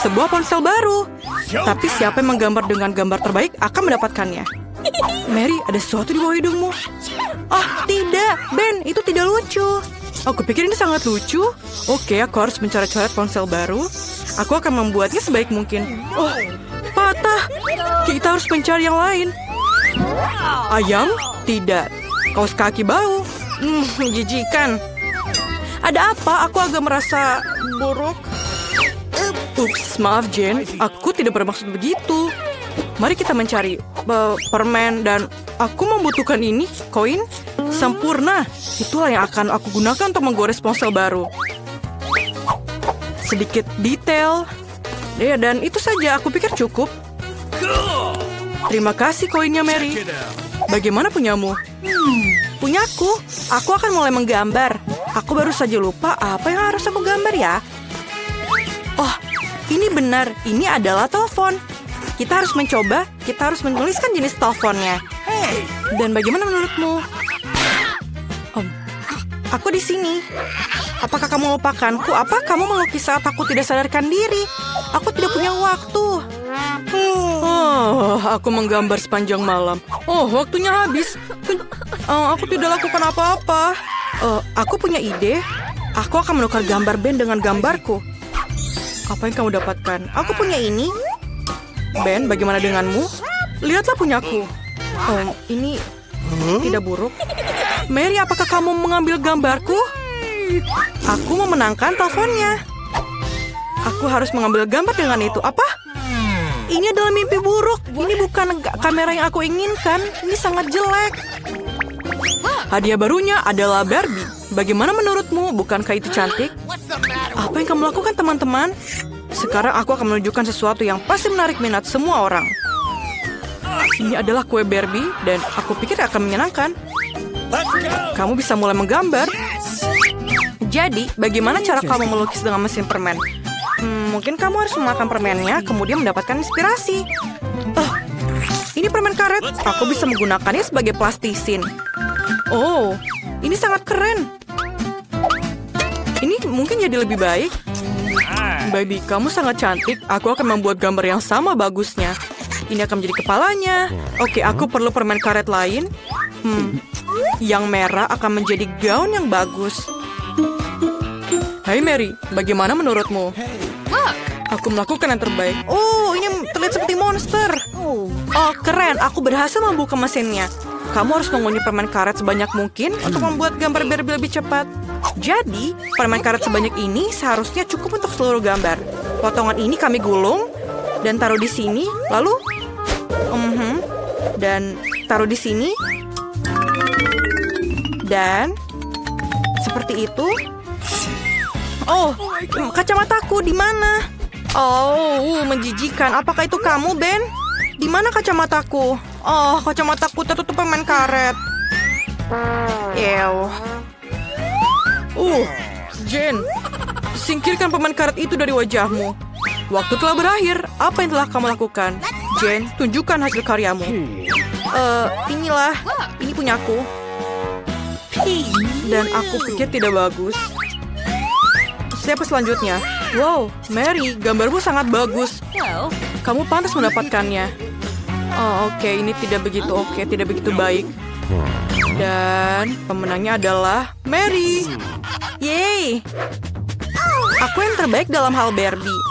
sebuah ponsel baru. Tapi siapa yang menggambar dengan gambar terbaik akan mendapatkannya. Mary, ada sesuatu di bawah hidungmu. Oh, tidak. Ben, itu tidak lucu. Aku pikir ini sangat lucu. Oke, aku harus mencoret-coret ponsel baru. Aku akan membuatnya sebaik mungkin. Oh, patah. Kita harus mencari yang lain. Ayam? Tidak. Kaos kaki bau. Menjijikan. Ada apa? Aku agak merasa buruk. Ups, maaf Jane. Aku tidak bermaksud begitu. Mari kita mencari permen dan aku membutuhkan ini, koin. Sempurna. Itulah yang akan aku gunakan untuk menggores ponsel baru. Sedikit detail. Ya, dan itu saja. Aku pikir cukup. Terima kasih koinnya, Mary. Bagaimana punyamu? Punyaku. Aku akan mulai menggambar. Aku baru saja lupa apa yang harus aku gambar ya. Oh, ini benar. Ini adalah telepon. Kita harus mencoba. Kita harus menuliskan jenis teleponnya. Dan bagaimana menurutmu? Aku di sini. Apakah kamu lupakanku? Apa kamu melukis saat aku tidak sadarkan diri? Aku tidak punya waktu. Aku menggambar sepanjang malam. Oh, waktunya habis. Aku tidak lakukan apa-apa. Aku punya ide. Aku akan menukar gambar Ben dengan gambarku. Apa yang kamu dapatkan? Aku punya ini. Ben, bagaimana denganmu? Lihatlah punyaku. Ini tidak buruk. Mary, apakah kamu mengambil gambarku? Aku memenangkan teleponnya. Aku harus mengambil gambar dengan itu. Apa? Ini adalah mimpi buruk. Ini bukan kamera yang aku inginkan. Ini sangat jelek. Hadiah barunya adalah Barbie. Bagaimana menurutmu? Bukankah itu cantik? Apa yang kamu lakukan, teman-teman? Sekarang aku akan menunjukkan sesuatu yang pasti menarik minat semua orang. Ini adalah kue Barbie dan aku pikir akan menyenangkan. Kamu bisa mulai menggambar. Jadi, bagaimana cara kamu melukis dengan mesin permen? Mungkin kamu harus memakan permennya, kemudian mendapatkan inspirasi. Ini permen karet. Aku bisa menggunakannya sebagai plastisin. Oh, ini sangat keren. Ini mungkin jadi lebih baik. Baby, kamu sangat cantik. Aku akan membuat gambar yang sama bagusnya. Ini akan menjadi kepalanya. Oke, aku perlu permen karet lain. Yang merah akan menjadi gaun yang bagus. Hai Mary, bagaimana menurutmu? Aku melakukan yang terbaik. Oh, ini terlihat seperti monster. Oh, keren. Aku berhasil membuka mesinnya. Kamu harus mengunyah permen karet sebanyak mungkin untuk membuat gambar Barbie lebih cepat. Jadi, permen karet sebanyak ini seharusnya cukup untuk seluruh gambar. Potongan ini kami gulung dan taruh di sini. Lalu, dan taruh di sini. Dan seperti itu. Oh, kacamataku di mana? Oh, menjijikan. Apakah itu kamu, Ben? Di mana kacamataku? Oh, kacamataku tertutup permen karet. Ew. Jen, singkirkan permen karet itu dari wajahmu. Waktu telah berakhir. Apa yang telah kamu lakukan? Jen, tunjukkan hasil karyamu. Inilah. Ini punyaku. Dan aku pikir tidak bagus. Siapa selanjutnya? Wow, Mary, gambarmu sangat bagus. Kamu pantas mendapatkannya. Oh, oke, ini tidak begitu tidak begitu baik. Dan pemenangnya adalah Mary. Yeay. Aku yang terbaik dalam hal Barbie.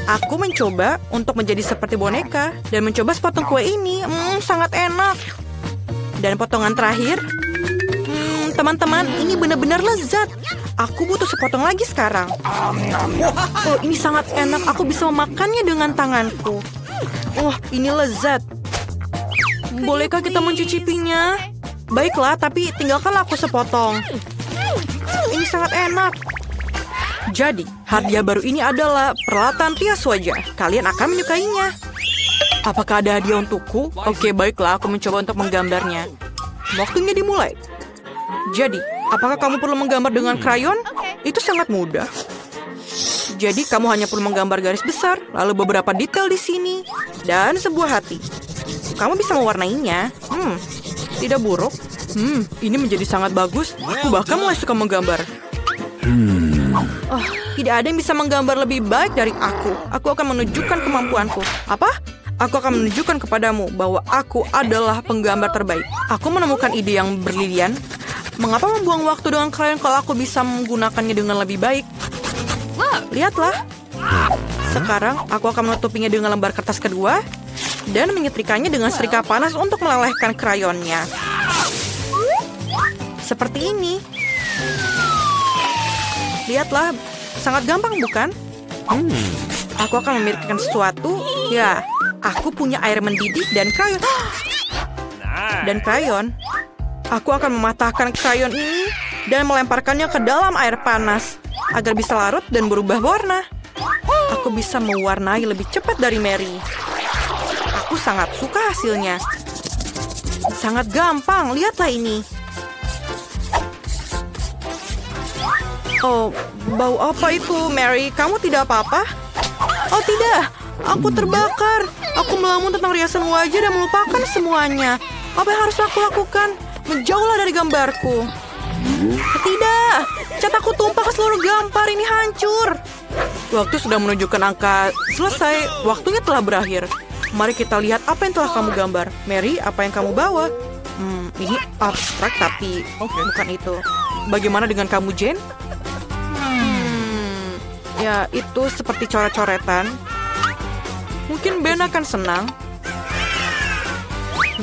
Aku mencoba untuk menjadi seperti boneka dan mencoba sepotong kue ini. Sangat enak. Dan potongan terakhir. Teman-teman, ini benar-benar lezat. Aku butuh sepotong lagi sekarang. Oh, ini sangat enak. Aku bisa memakannya dengan tanganku. Wah, ini lezat. Bolehkah kita mencicipinya? Baiklah, tapi tinggalkanlah aku sepotong. Ini sangat enak. Jadi, hadiah baru ini adalah peralatan rias wajah. Kalian akan menyukainya. Apakah ada hadiah untukku? Oke, baiklah, aku mencoba untuk menggambarnya. Waktunya dimulai. Jadi, apakah kamu perlu menggambar dengan krayon? Itu sangat mudah. Jadi, kamu hanya perlu menggambar garis besar, lalu beberapa detail di sini, dan sebuah hati. Kamu bisa mewarnainya. Tidak buruk. Ini menjadi sangat bagus. Aku bahkan mulai suka menggambar. Tidak ada yang bisa menggambar lebih baik dari aku. Aku akan menunjukkan kemampuanku. Apa? Aku akan menunjukkan kepadamu bahwa aku adalah penggambar terbaik. Aku menemukan ide yang brilian. Mengapa membuang waktu dengan krayon kalau aku bisa menggunakannya dengan lebih baik? Lihatlah. Sekarang aku akan menutupinya dengan lembar kertas kedua dan menyetrikanya dengan setrika panas untuk melelehkan krayonnya. Seperti ini. Lihatlah, sangat gampang bukan? Aku akan memikirkan sesuatu. Ya, aku punya air mendidih dan krayon. Dan krayon. Aku akan mematahkan krayon ini dan melemparkannya ke dalam air panas agar bisa larut dan berubah warna. Aku bisa mewarnai lebih cepat dari Mary. Aku sangat suka hasilnya. Sangat gampang, lihatlah ini. Oh, bau apa itu, Mary? Kamu tidak apa-apa? Oh tidak, aku terbakar. Aku melamun tentang riasan wajah dan melupakan semuanya. Apa yang harus aku lakukan? Menjauhlah dari gambarku. Tidak, cat aku tumpah ke seluruh gambar. Ini hancur. Waktu sudah menunjukkan angka selesai. Waktunya telah berakhir. Mari kita lihat apa yang telah kamu gambar. Mary, apa yang kamu bawa? Ini abstrak tapi bukan itu. Bagaimana dengan kamu, Jane? Ya, itu seperti coret-coretan. Mungkin Ben akan senang.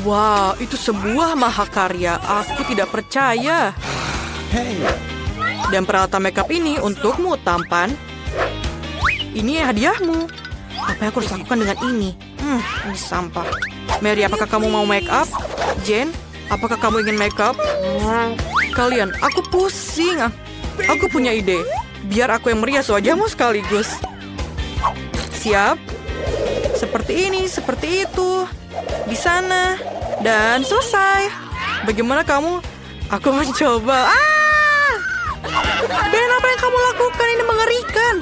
Wow, itu sebuah mahakarya. Aku tidak percaya. Dan peralatan makeup ini untukmu, tampan. Ini hadiahmu. Apa yang aku harus lakukan dengan ini? Ini sampah. Mary, apakah kamu mau makeup? Jane, apakah kamu ingin makeup? Kalian, aku pusing. Aku punya ide. Biar aku yang merias wajahmu sekaligus. Siap? Seperti ini, seperti itu. Di sana. Dan selesai. Bagaimana kamu? Aku mencoba. Ben, apa yang kamu lakukan? Ini mengerikan.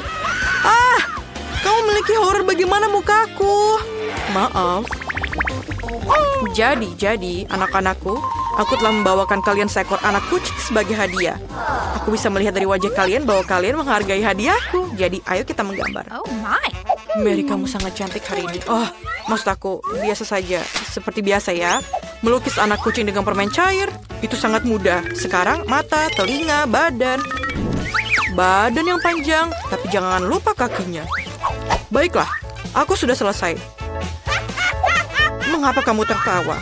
Kamu memiliki horor. Bagaimana mukaku? Maaf. Jadi, anak-anakku, aku telah membawakan kalian seekor anak kucing sebagai hadiah. Aku bisa melihat dari wajah kalian bahwa kalian menghargai hadiahku. Jadi, ayo kita menggambar. Mary, kamu sangat cantik hari ini. Maksud aku, biasa saja. Seperti biasa ya. Melukis anak kucing dengan permen cair, itu sangat mudah. Sekarang, mata, telinga, badan. Badan yang panjang, tapi jangan lupa kakinya. Baiklah, aku sudah selesai. Mengapa kamu tertawa?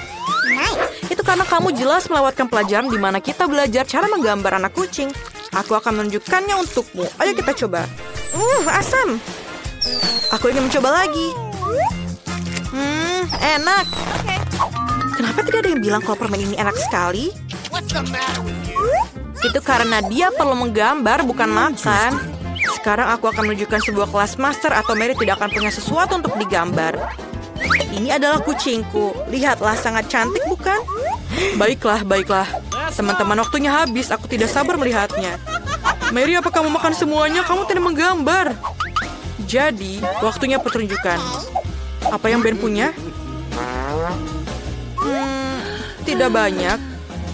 Itu karena kamu jelas melewatkan pelajaran di mana kita belajar cara menggambar anak kucing. Aku akan menunjukkannya untukmu. Ayo kita coba. Asam. Aku ingin mencoba lagi. Enak. Kenapa tidak ada yang bilang kalau permen ini enak sekali? Itu karena dia perlu menggambar, bukan makan. Sekarang aku akan menunjukkan sebuah kelas master atau Mary tidak akan punya sesuatu untuk digambar. Ini adalah kucingku. Lihatlah, sangat cantik bukan? Baiklah. Teman-teman, waktunya habis. Aku tidak sabar melihatnya. Mary, apa kamu makan semuanya? Kamu tidak menggambar. Jadi, waktunya pertunjukan. Apa yang Ben punya? Tidak banyak.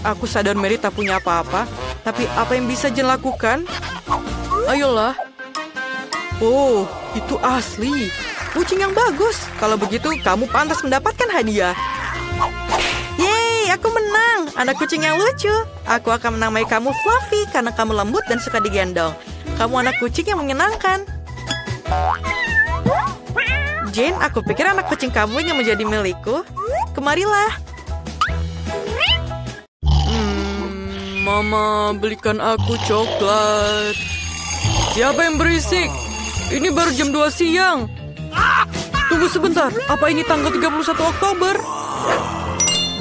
Aku sadar Mary tak punya apa-apa. Tapi apa yang bisa Jen lakukan? Ayolah. Oh, itu asli. Kucing yang bagus. Kalau begitu, kamu pantas mendapatkan hadiah. Yeay, aku menang. Anak kucing yang lucu. Aku akan menamai kamu Fluffy karena kamu lembut dan suka digendong. Kamu anak kucing yang menyenangkan. Jane, aku pikir anak kucing kamu yang menjadi milikku. Kemarilah. Mama, belikan aku coklat. Siapa yang berisik? Ini baru jam 2 siang. Tunggu sebentar, apa ini tanggal 31 Oktober?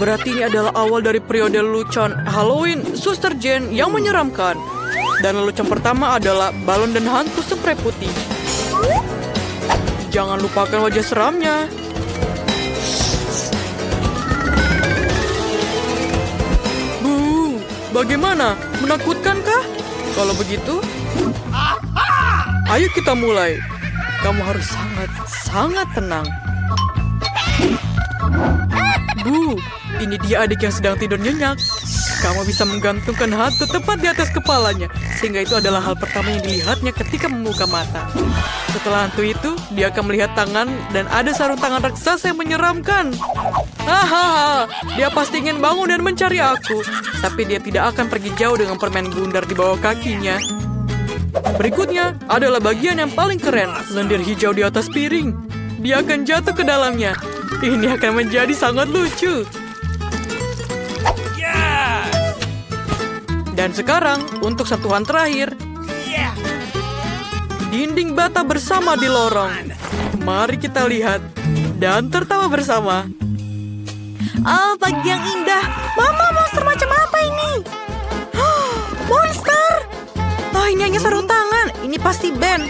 Berarti ini adalah awal dari periode lelucon Halloween Suster Jane yang menyeramkan. Dan lelucon pertama adalah balon dan hantu spray putih. Jangan lupakan wajah seramnya. Bagaimana? Menakutkankah? Kalau begitu, ayo kita mulai. Kamu harus sangat tenang. Bu, ini dia adik yang sedang tidur nyenyak. Kamu bisa menggantungkan hantu tepat di atas kepalanya, sehingga itu adalah hal pertama yang dilihatnya ketika membuka mata. Setelah hantu itu, dia akan melihat tangan dan ada sarung tangan raksasa yang menyeramkan. Hahaha, dia pasti ingin bangun dan mencari aku, tapi dia tidak akan pergi jauh dengan permen bundar di bawah kakinya. Berikutnya adalah bagian yang paling keren, lendir hijau di atas piring. Dia akan jatuh ke dalamnya. Ini akan menjadi sangat lucu. Dan sekarang, untuk sentuhan terakhir. Dinding bata bersama di lorong. Mari kita lihat. Dan tertawa bersama. Oh, pagi yang indah. Mama, monster macam apa ini? Monster! Oh, ini hanya sarung tangan. Ini pasti Ben.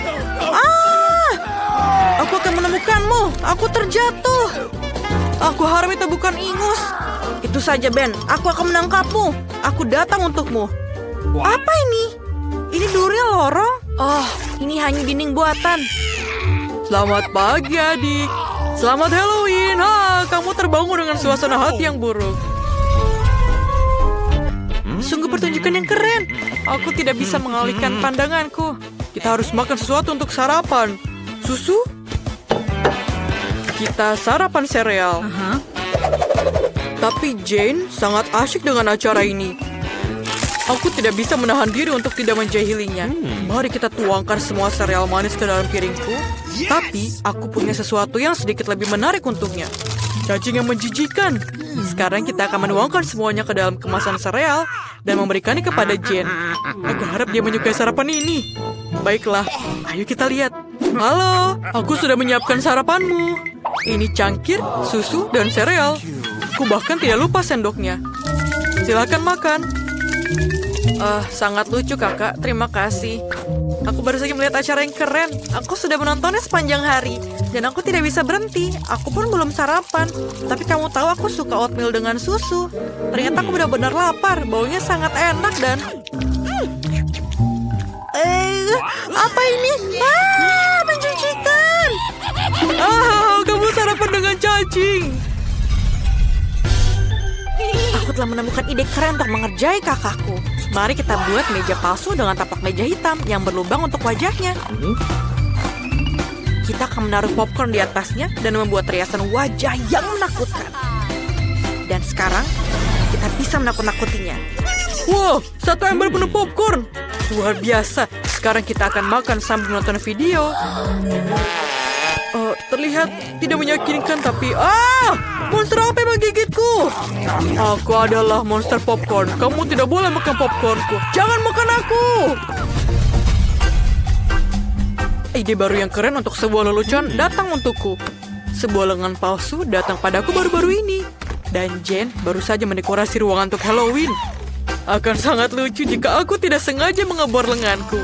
Aku akan menemukanmu. Aku terjatuh. Aku harap itu bukan ingus. Itu saja, Ben. Aku akan menangkapmu. Aku datang untukmu. Apa ini? Ini durian lorong? Oh, ini hanya dinding buatan. Selamat pagi, adik. Selamat Halloween. Kamu terbangun dengan suasana hati yang buruk. Sungguh pertunjukan yang keren. Aku tidak bisa mengalihkan pandanganku. Kita harus makan sesuatu untuk sarapan. Susu? Kita sarapan sereal. Tapi Jane sangat asyik dengan acara ini. Aku tidak bisa menahan diri untuk tidak menjahilinya. Mari kita tuangkan semua sereal manis ke dalam piringku. Tapi aku punya sesuatu yang sedikit lebih menarik untuknya. Cacing yang menjijikan. Sekarang kita akan menuangkan semuanya ke dalam kemasan sereal dan memberikannya kepada Jane. Aku harap dia menyukai sarapan ini. Baiklah, ayo kita lihat. Halo, aku sudah menyiapkan sarapanmu. Ini cangkir, susu, dan sereal. Aku bahkan tidak lupa sendoknya. Silakan makan. Sangat lucu, kakak. Terima kasih. Aku baru saja melihat acara yang keren. Aku sudah menontonnya sepanjang hari. Dan aku tidak bisa berhenti. Aku pun belum sarapan. Tapi kamu tahu aku suka oatmeal dengan susu. Ternyata aku benar-benar lapar. Baunya sangat enak dan... apa ini? Menjijikan! Kamu sarapan dengan cacing. Aku telah menemukan ide keren untuk mengerjai kakakku. Mari kita buat meja palsu dengan tapak meja hitam yang berlubang untuk wajahnya. Kita akan menaruh popcorn di atasnya dan membuat riasan wajah yang menakutkan. Dan sekarang, kita bisa menakut-nakutinya. Wow, satu ember penuh popcorn. Luar biasa. Sekarang kita akan makan sambil menonton video. Terlihat tidak meyakinkan, tapi... monster apa yang menggigitku? Aku adalah monster popcorn. Kamu tidak boleh makan popcornku. Jangan makan aku! Ide baru yang keren untuk sebuah lelucon datang untukku. Sebuah lengan palsu datang padaku baru-baru ini. Dan Jane baru saja mendekorasi ruangan untuk Halloween. Akan sangat lucu jika aku tidak sengaja mengebor lenganku.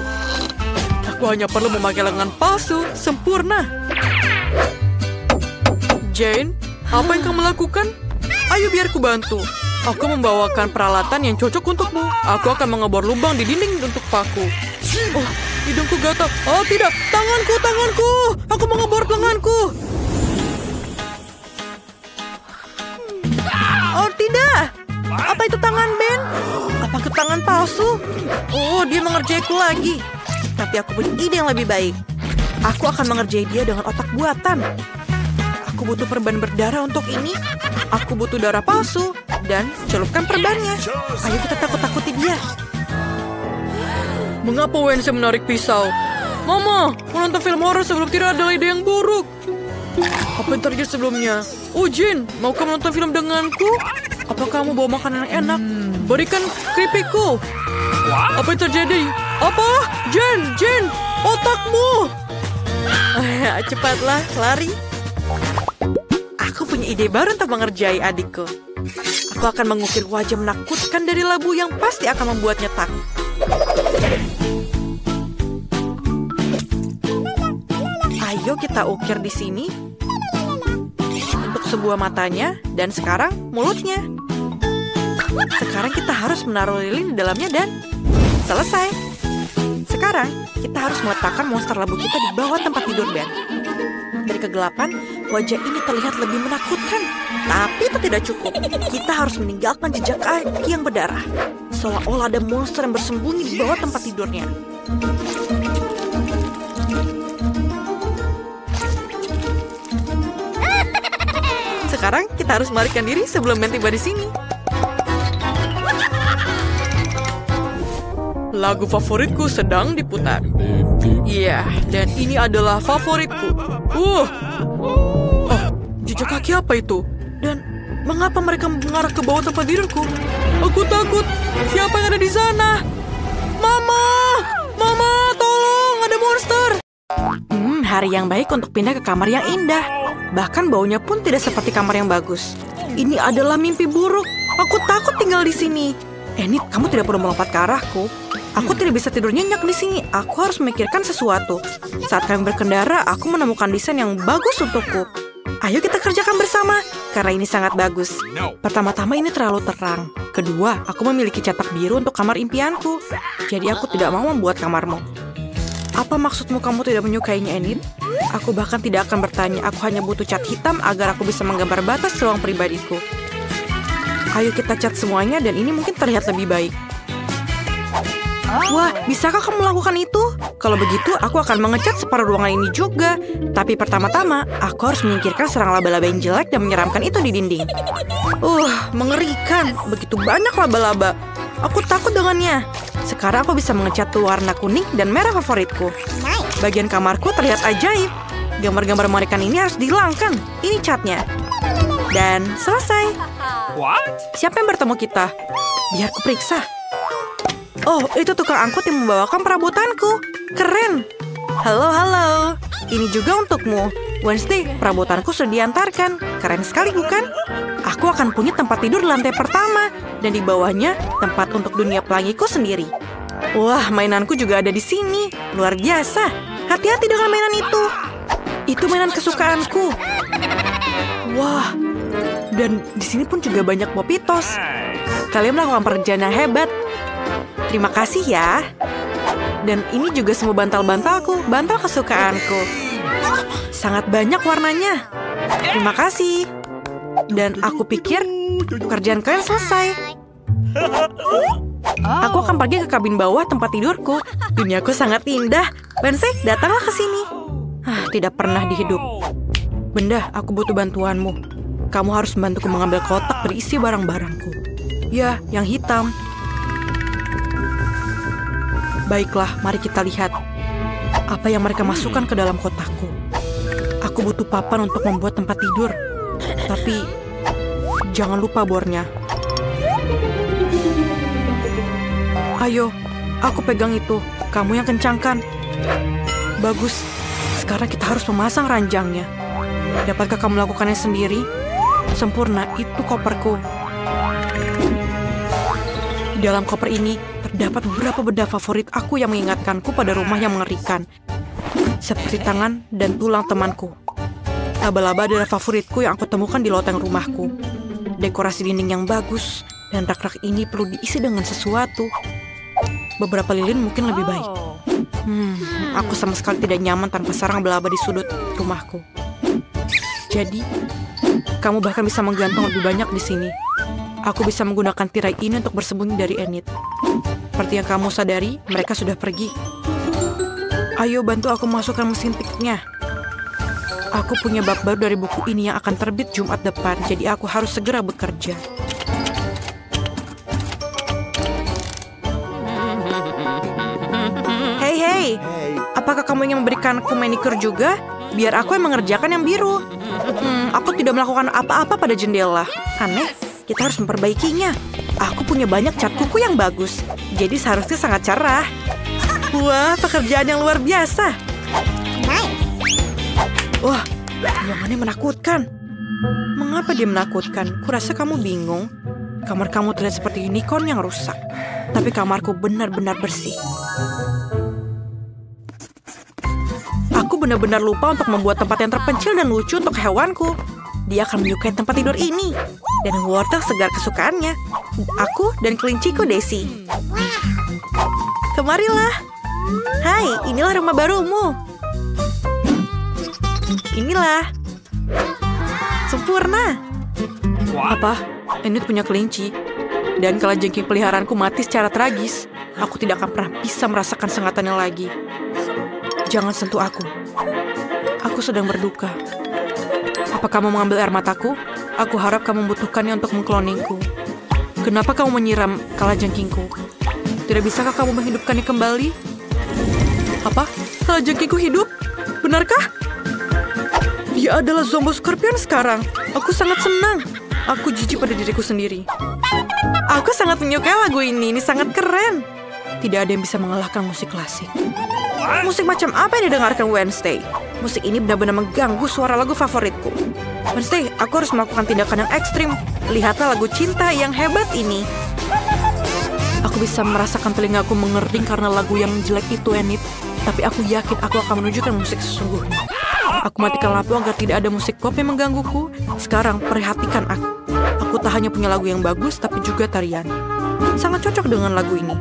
Aku hanya perlu memakai lengan palsu sempurna. Jane, apa yang kamu lakukan? Ayo biar ku bantu. Aku membawakan peralatan yang cocok untukmu. Aku akan mengebor lubang di dinding untuk paku. Hidungku gatal. Oh tidak, tanganku. Aku mengebor lenganku. Oh tidak. Apa itu tangan Ben? Apa itu tangan palsu? Oh, dia mengerjaiku lagi. Tapi aku punya ide yang lebih baik. Aku akan mengerjai dia dengan otak buatan. Aku butuh perban berdarah untuk ini. Aku butuh darah palsu. Dan celupkan perbannya. Ayo kita takut-takuti dia. Mengapa Wednesday menarik pisau? Mama, menonton film horor sebelum tidur adalah ide yang buruk. Apa yang terjadi sebelumnya? Jin, mau kamu nonton film denganku? Apa kamu bawa makanan yang enak? Berikan keripikku. Apa yang terjadi? Apa? Jin, otakmu. Cepatlah, lari. Aku punya ide baru untuk mengerjai adikku. Aku akan mengukir wajah menakutkan dari labu yang pasti akan membuatnya takut. Ayo kita ukir di sini. Untuk sebuah matanya dan sekarang mulutnya. Sekarang kita harus menaruh lilin di dalamnya dan selesai. Sekarang kita harus meletakkan monster labu kita di bawah tempat tidur Ben. Dari kegelapan, wajah ini terlihat lebih menakutkan. Tapi itu tidak cukup. Kita harus meninggalkan jejak kaki yang berdarah. Seolah-olah ada monster yang bersembunyi di bawah tempat tidurnya. Sekarang kita harus melarikan diri sebelum Ben tiba di sini. Lagu favoritku sedang diputar. Iya, dan ini adalah favoritku. Oh, jejak kaki apa itu? Dan mengapa mereka mengarah ke bawah tempat tidurku? Aku takut. Siapa yang ada di sana? Mama! Mama, tolong! Ada monster! Hari yang baik untuk pindah ke kamar yang indah. Bahkan baunya pun tidak seperti kamar yang bagus. Ini adalah mimpi buruk. Aku takut tinggal di sini. Enid, kamu tidak perlu melompat ke arahku. Aku tidak bisa tidur nyenyak di sini. Aku harus memikirkan sesuatu. Saat kami berkendara, aku menemukan desain yang bagus untukku. Ayo kita kerjakan bersama, karena ini sangat bagus. Pertama-tama ini terlalu terang. Kedua, aku memiliki cetak biru untuk kamar impianku. Jadi aku tidak mau membuat kamarmu. Apa maksudmu kamu tidak menyukainya, Enid? Aku bahkan tidak akan bertanya. Aku hanya butuh cat hitam agar aku bisa menggambar batas ruang pribadiku. Ayo kita cat semuanya dan ini mungkin terlihat lebih baik. Wah, bisakah kamu melakukan itu? Kalau begitu, aku akan mengecat separuh ruangan ini juga. Tapi pertama-tama, aku harus menyingkirkan serang laba-laba yang jelek dan menyeramkan itu di dinding. Mengerikan. Begitu banyak laba-laba. Aku takut dengannya. Sekarang aku bisa mengecat warna kuning dan merah favoritku. Bagian kamarku terlihat ajaib. Gambar-gambar mengerikan ini harus dihilangkan. Ini catnya. Dan selesai. Siapa yang bertemu kita? Biar kuperiksa. Oh, itu tukang angkut yang membawakan perabotanku. Keren. Halo. Ini juga untukmu. Wednesday, perabotanku sudah diantarkan. Keren sekali, bukan? Aku akan punya tempat tidur di lantai pertama. Dan di bawahnya, tempat untuk dunia pelangiku sendiri. Wah, mainanku juga ada di sini. Luar biasa. Hati-hati dengan mainan itu. Itu mainan kesukaanku. Wah. Dan di sini pun juga banyak Popitos. Kalian melakukan pekerjaan yang hebat. Terima kasih ya. Dan ini juga semua bantal-bantalku, bantal kesukaanku. Sangat banyak warnanya. Terima kasih. Dan aku pikir pekerjaan kalian selesai. Aku akan pergi ke kabin bawah tempat tidurku. Duniaku sangat indah. Wednesday, datanglah ke sini. Tidak pernah di hidup. Benda, aku butuh bantuanmu. Kamu harus membantuku mengambil kotak berisi barang-barangku. Ya, yang hitam. Baiklah, mari kita lihat apa yang mereka masukkan ke dalam kotakku. Aku butuh papan untuk membuat tempat tidur. Tapi, jangan lupa bornya. Ayo, aku pegang itu. Kamu yang kencangkan. Bagus. Sekarang kita harus memasang ranjangnya. Dapatkah kamu melakukannya sendiri? Sempurna, itu koperku. Di dalam koper ini, terdapat beberapa benda favorit aku yang mengingatkanku pada rumah yang mengerikan. Seperti tangan dan tulang temanku. Laba-laba adalah favoritku yang aku temukan di loteng rumahku. Dekorasi dinding yang bagus, dan rak-rak ini perlu diisi dengan sesuatu. Beberapa lilin mungkin lebih baik. Aku sama sekali tidak nyaman tanpa sarang laba-laba di sudut rumahku. Jadi, kamu bahkan bisa menggantung lebih banyak di sini. Aku bisa menggunakan tirai ini untuk bersembunyi dari Enid. Seperti yang kamu sadari, mereka sudah pergi. Ayo bantu aku masukkan mesin tiknya. Aku punya bab baru dari buku ini yang akan terbit Jumat depan, jadi aku harus segera bekerja. Hei, apakah kamu ingin memberikanku manicure juga? Biar aku yang mengerjakan yang biru. Aku tidak melakukan apa-apa pada jendela. Aneh. Kita harus memperbaikinya. Aku punya banyak cat kuku yang bagus. Jadi seharusnya sangat cerah. Wah, pekerjaan yang luar biasa. Wah, ruangannya menakutkan. Mengapa dia menakutkan? Kurasa kamu bingung. Kamar kamu terlihat seperti unicorn yang rusak. Tapi kamarku benar-benar bersih. Aku benar-benar lupa untuk membuat tempat yang terpencil dan lucu untuk hewanku. Dia akan menyukai tempat tidur ini. Dan wortel segar kesukaannya. Aku dan kelinciku Daisy. Kemarilah. Hai, inilah rumah barumu. Inilah. Sempurna. Apa? Enid punya kelinci. Dan kalajengking peliharaanku mati secara tragis. Aku tidak akan pernah bisa merasakan sengatannya lagi. Jangan sentuh aku. Aku sedang berduka. Apa kamu mengambil air mataku? Aku harap kamu membutuhkannya untuk mengkloningku. Kenapa kamu menyiram kalajengkingku? Tidak bisakah kamu menghidupkannya kembali? Apa? Kalajengkingku hidup? Benarkah? Dia adalah Zombo Scorpion sekarang. Aku sangat senang. Aku jijik pada diriku sendiri. Aku sangat menyukai lagu ini. Ini sangat keren. Tidak ada yang bisa mengalahkan musik klasik. Musik macam apa yang didengarkan Wednesday? Musik ini benar-benar mengganggu suara lagu favoritku. Wednesday, aku harus melakukan tindakan yang ekstrim. Lihatlah lagu cinta yang hebat ini. Aku bisa merasakan telingaku mengering karena lagu yang jelek itu, Enid. Tapi aku yakin aku akan menunjukkan musik sesungguhnya. Aku matikan lampu agar tidak ada musik pop yang menggangguku. Sekarang, perhatikan aku. Aku tak hanya punya lagu yang bagus, tapi juga tarian. Sangat cocok dengan lagu ini.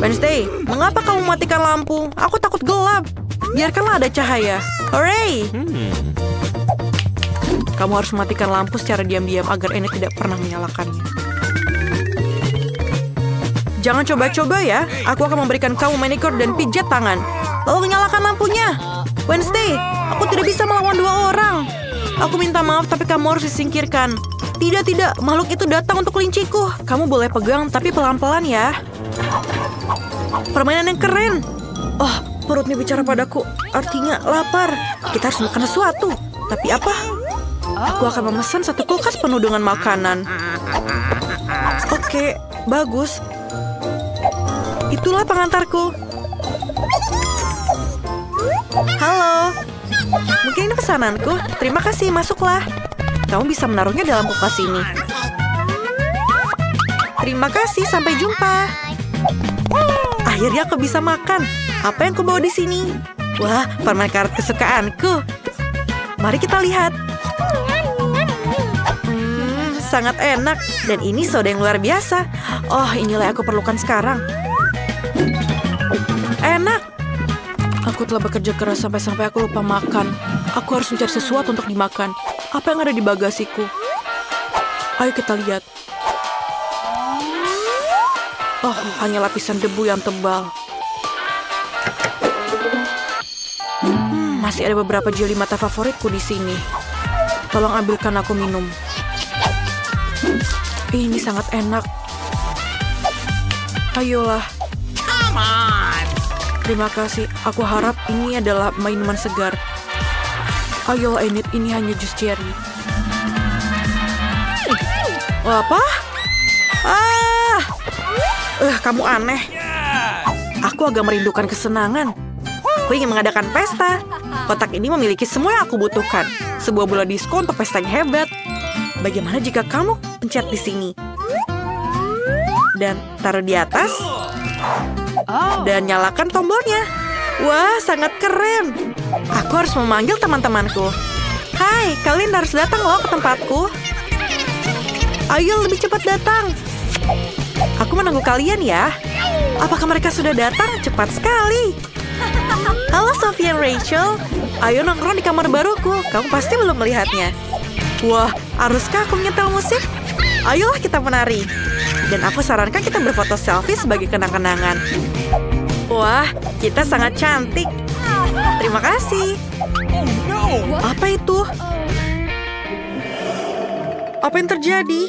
Wednesday, mengapa kamu matikan lampu? Aku takut gelap. Biarkanlah ada cahaya. Hooray! Kamu harus mematikan lampu secara diam-diam agar Enid tidak pernah menyalakannya. Jangan coba-coba ya. Aku akan memberikan kamu manicure dan pijat tangan. Lalu nyalakan lampunya. Wednesday, aku tidak bisa melawan 2 orang. Aku minta maaf, tapi kamu harus disingkirkan. Tidak. Makhluk itu datang untuk kelinciku. Kamu boleh pegang, tapi pelan-pelan ya. Permainan yang keren. Oh, perutnya bicara padaku. Artinya lapar. Kita harus makan sesuatu. Tapi apa? Aku akan memesan 1 kulkas penuh dengan makanan. Oke, bagus. Itulah pengantarku. Halo. Mungkin ini pesananku. Terima kasih, masuklah. Kamu bisa menaruhnya dalam kulkas ini. Terima kasih, sampai jumpa. Akhirnya aku bisa makan. Apa yang kubawa di sini? Wah, permen karet kesukaanku. Mari kita lihat. Sangat enak. Dan ini soda yang luar biasa. Oh, inilah yang aku perlukan sekarang. Enak. Aku telah bekerja keras sampai aku lupa makan. Aku harus mencari sesuatu untuk dimakan. Apa yang ada di bagasiku? Ayo kita lihat. Oh, hanya lapisan debu yang tebal. Masih ada beberapa jeli mata favoritku di sini. Tolong ambilkan aku minum. Ini sangat enak. Ayolah. Come on. Terima kasih. Aku harap ini adalah minuman segar. Ayolah, Enid. Ini hanya jus cherry. Apa? Kamu aneh. Aku agak merindukan kesenangan. Aku ingin mengadakan pesta. Kotak ini memiliki semua yang aku butuhkan. Sebuah bola disko untuk pesta yang hebat. Bagaimana jika kamu pencet di sini? Dan taruh di atas. Dan nyalakan tombolnya. Wah, sangat keren. Aku harus memanggil teman-temanku. Hai, kalian harus datang loh ke tempatku. Ayo lebih cepat datang. Aku menunggu kalian ya. Apakah mereka sudah datang? Cepat sekali. Halo Sophie dan Rachel. Ayo nongkrong di kamar baruku. Kamu pasti belum melihatnya. Wah, haruskah aku menyetel musik? Ayolah kita menari. Dan aku sarankan kita berfoto selfie sebagai kenang-kenangan. Wah, kita sangat cantik. Terima kasih. Apa itu? Apa yang terjadi?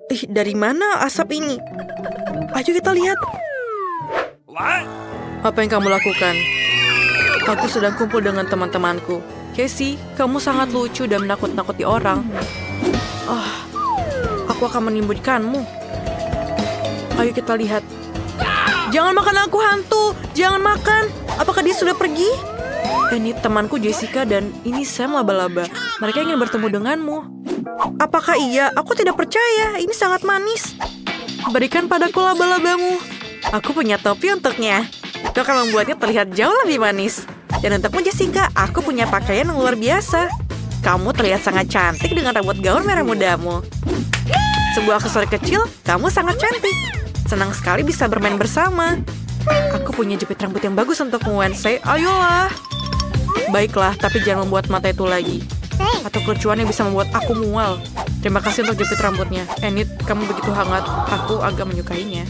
Dari mana asap ini? Ayo kita lihat. Apa yang kamu lakukan? Aku sedang kumpul dengan teman-temanku. Casey, kamu sangat lucu dan menakut-nakuti orang. Aku akan menyembunyikanmu. Ayo kita lihat. Jangan makan aku, hantu. Jangan makan. Apakah dia sudah pergi? Ini temanku Jessica dan ini Sam laba-laba. Mereka ingin bertemu denganmu. Apakah iya? Aku tidak percaya. Ini sangat manis. Berikan padaku laba-labamu. Aku punya topi untuknya. Itu akan membuatnya terlihat jauh lebih manis. Dan untukmu Jessica, aku punya pakaian yang luar biasa. Kamu terlihat sangat cantik dengan rambut gaun merah mudamu. Sebuah aksesoris kecil, kamu sangat cantik. Senang sekali bisa bermain bersama. Aku punya jepit rambut yang bagus untukmu, Wednesday. Ayolah. Baiklah, tapi jangan membuat mata itu lagi. Atau kelucuan yang bisa membuat aku mual. Terima kasih untuk jepit rambutnya. Enid, kamu begitu hangat. Aku agak menyukainya.